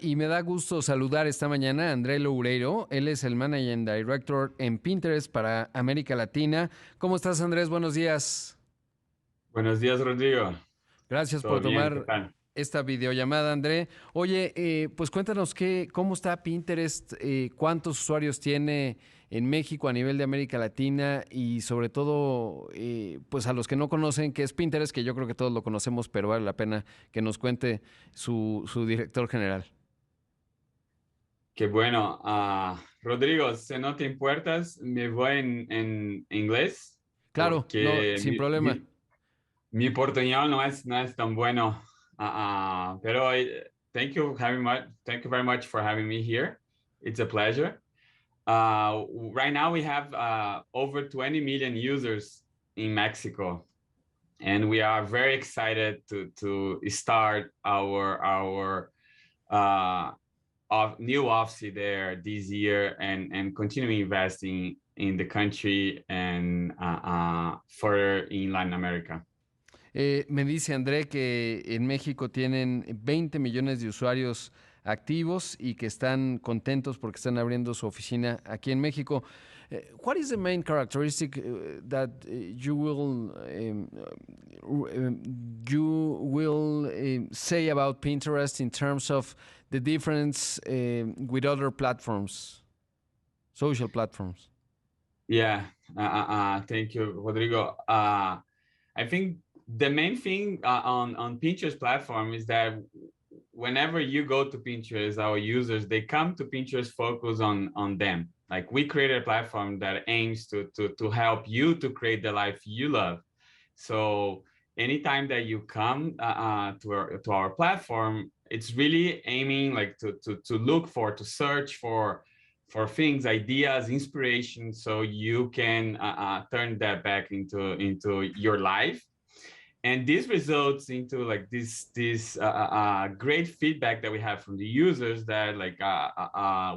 Y me da gusto saludar esta mañana a André Loureiro. Él es el Managing Director en Pinterest para América Latina. ¿Cómo estás, Andrés? Buenos días. Buenos días, Rodrigo. Gracias por ¿Todo bien? ¿Qué tomar tal? esta videollamada, André. Oye, pues cuéntanos cómo está Pinterest, cuántos usuarios tiene en México a nivel de América Latina y sobre todo, pues a los que no conocen qué es Pinterest, que yo creo que todos lo conocemos, pero vale la pena que nos cuente su director general. Qué bueno. Rodrigo, si no te importas, me voy en inglés Claro, no, porque sin problema. mi portuñol no es tan bueno. Pero thank you very much for having me here. It's a pleasure. Right now we have over 20 million users in Mexico, and we are very excited to start our uh, of new office there this year and continue investing in the country and further in Latin America. Me dice André que en México tienen 20 millones de usuarios activos y que están contentos porque están abriendo su oficina aquí en México. What is the main characteristic that you will say about Pinterest in terms of the difference with other platforms, social platforms? Yeah, thank you, Rodrigo. I think the main thing on Pinterest platform is that whenever you go to Pinterest, our users they come to Pinterest focus on them. Like we created a platform that aims to help you to create the life you love. So anytime that you come to our platform, it's really aiming like to look for, to search for things, ideas, inspiration, so you can turn that back into your life. And this results into like this great feedback that we have from the users that like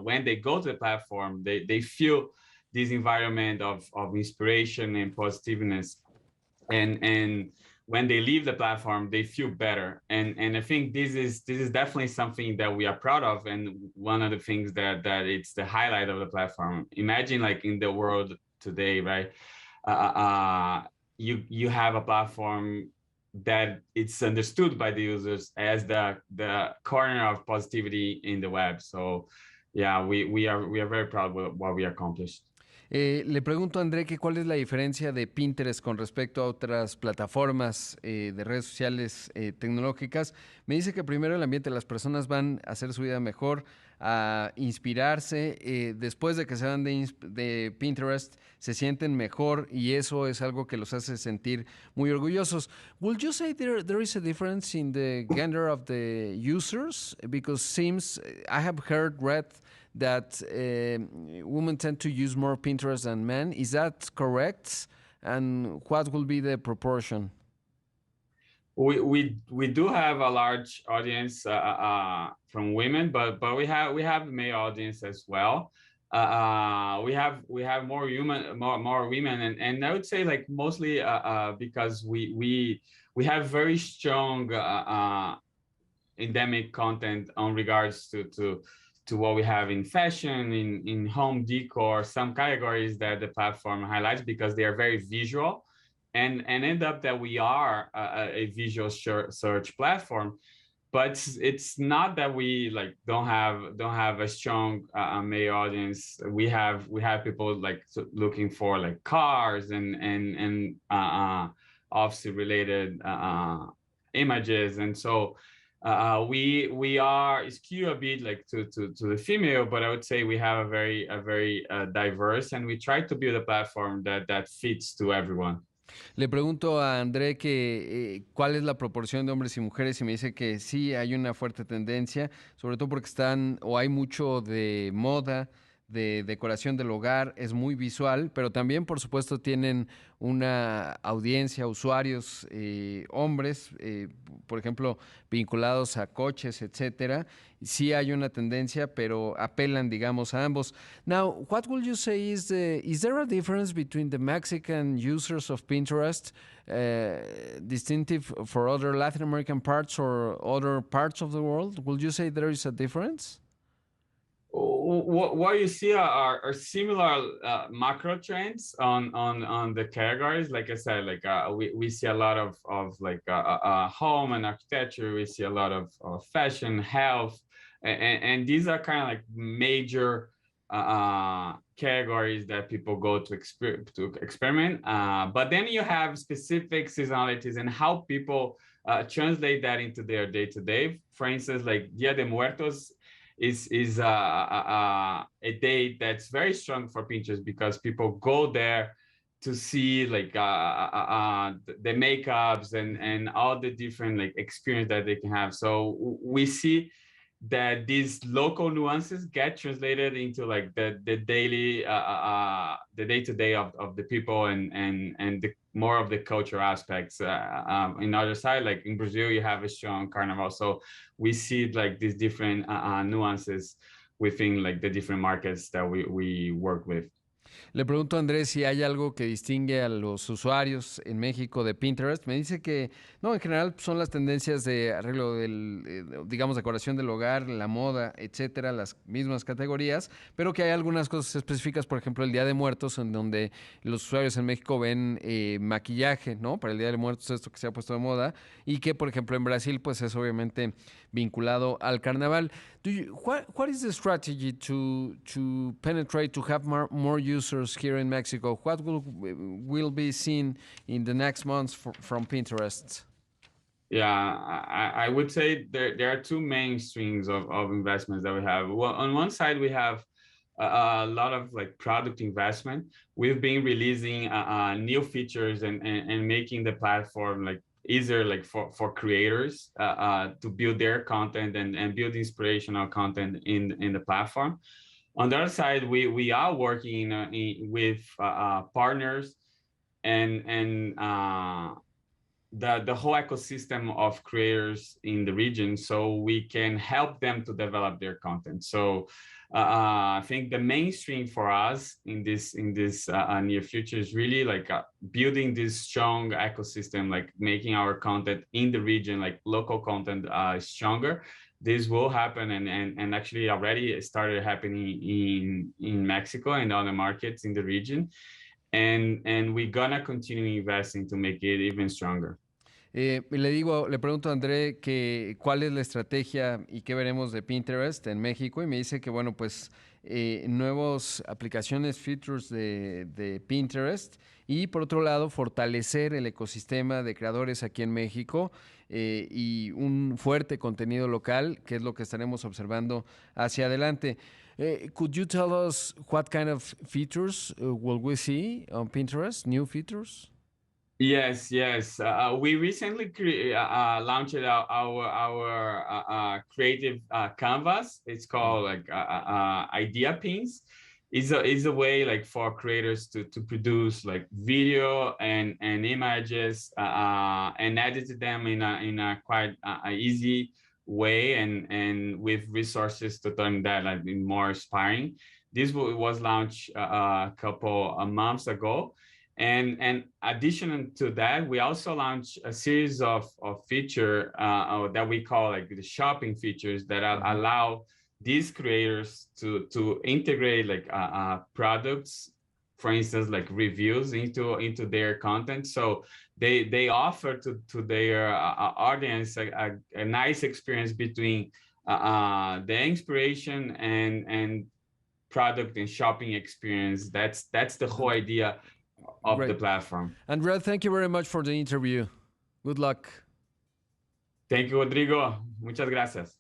when they go to the platform, they feel this environment of inspiration and positiveness, and when they leave the platform they feel better, and I think this is definitely something that we are proud of, and one of the things that it's the highlight of the platform. Imagine like in the world today, right? You have a platform that it's understood by the users as the corner of positivity in the web. So yeah, we are very proud of what we accomplished. Le pregunto a André que cuál es la diferencia de Pinterest con respecto a otras plataformas de redes sociales tecnológicas. Me dice que primero el ambiente, las personas van a hacer su vida mejor, a inspirarse. Después de que se van de Pinterest, se sienten mejor y eso es algo que los hace sentir muy orgullosos. Would you say there is a difference in the gender of the users? Because seems I have read that women tend to use more Pinterest than men. Is that correct? And what will be the proportion? We do have a large audience from women, but we have male audience as well. We have more women, and I would say like mostly because we have very strong endemic content on regards to what we have in fashion, in home decor, some categories that the platform highlights because they are very visual, and end up that we are a visual search platform. But it's not that we like don't have a strong male audience. We have people like looking for like cars and obviously related images, and so we are skew a bit like to the female, but I would say we have a very diverse, and we try to build a platform that fits to everyone. Le pregunto a André que cuál es la proporción de hombres y mujeres y me dice que sí hay una fuerte tendencia, sobre todo porque están o hay mucho de moda, de decoración del hogar, es muy visual, pero también, por supuesto, tienen una audiencia, usuarios, hombres, por ejemplo, vinculados a coches, etcétera. Sí hay una tendencia, pero apelan, digamos, a ambos. Now, what would you say is there a difference between the Mexican users of Pinterest, distinctive for other Latin American parts or other parts of the world? Would you say there is a difference? What you see are similar macro trends on the categories. Like I said, like we see a lot of like home and architecture. We see a lot of fashion, health, and these are kind of like major categories that people go to experiment. But then you have specific seasonalities and how people translate that into their day-to-day. For instance, like Dia de Muertos is a date that's very strong for Pinterest because people go there to see like the makeups and all the different like experience that they can have. So we see that these local nuances get translated into like the daily the day-to-day of the people and the more of the cultural aspects. In other side, like in Brazil, you have a strong carnival, so we see like these different nuances within like the different markets that we work with. Le pregunto a Andrés si hay algo que distingue a los usuarios en México de Pinterest. Me dice que, no, en general son las tendencias de arreglo del, digamos, decoración del hogar, la moda, etcétera, las mismas categorías, pero que hay algunas cosas específicas, por ejemplo, el Día de Muertos, en donde los usuarios en México ven maquillaje, ¿no? Para el Día de Muertos, esto que se ha puesto de moda, y que, por ejemplo, en Brasil, pues es obviamente vinculado al carnaval. What is the strategy to penetrate, to have more users here in Mexico? What will be seen in the next months from Pinterest? Yeah, I would say there are two main streams of investments that we have. Well, on one side, we have a lot of like product investment. We've been releasing new features and making the platform like easier like for creators to build their content and build inspirational content in the platform. On the other side, we are working with partners and the whole ecosystem of creators in the region, so we can help them to develop their content. So I think the mainstream for us in this near future is really like building this strong ecosystem, like making our content in the region, like local content, stronger. This will happen and actually already started happening in Mexico and other markets in the region. And we're gonna continue investing to make it even stronger. Le pregunto a André que cuál es la estrategia y qué veremos de Pinterest en México y me dice que, bueno, pues nuevas aplicaciones, features de Pinterest y, por otro lado, fortalecer el ecosistema de creadores aquí en México y un fuerte contenido local, que es lo que estaremos observando hacia adelante. Could you tell us what kind of features will we see on Pinterest, new features? Yes. We recently launched our creative canvas. It's called like idea pins. Is a way like for creators to produce like video and images and edit them in a quite easy way and with resources to turn that like more inspiring. This was launched a couple of months ago. And additional to that, we also launched a series of feature that we call like the shopping features that allow these creators to integrate like products, for instance, like reviews into their content. So they offer to their audience a nice experience between the inspiration and product and shopping experience. That's the whole idea of the platform. Andrea, thank you very much for the interview. Good luck. Thank you, Rodrigo. Muchas gracias.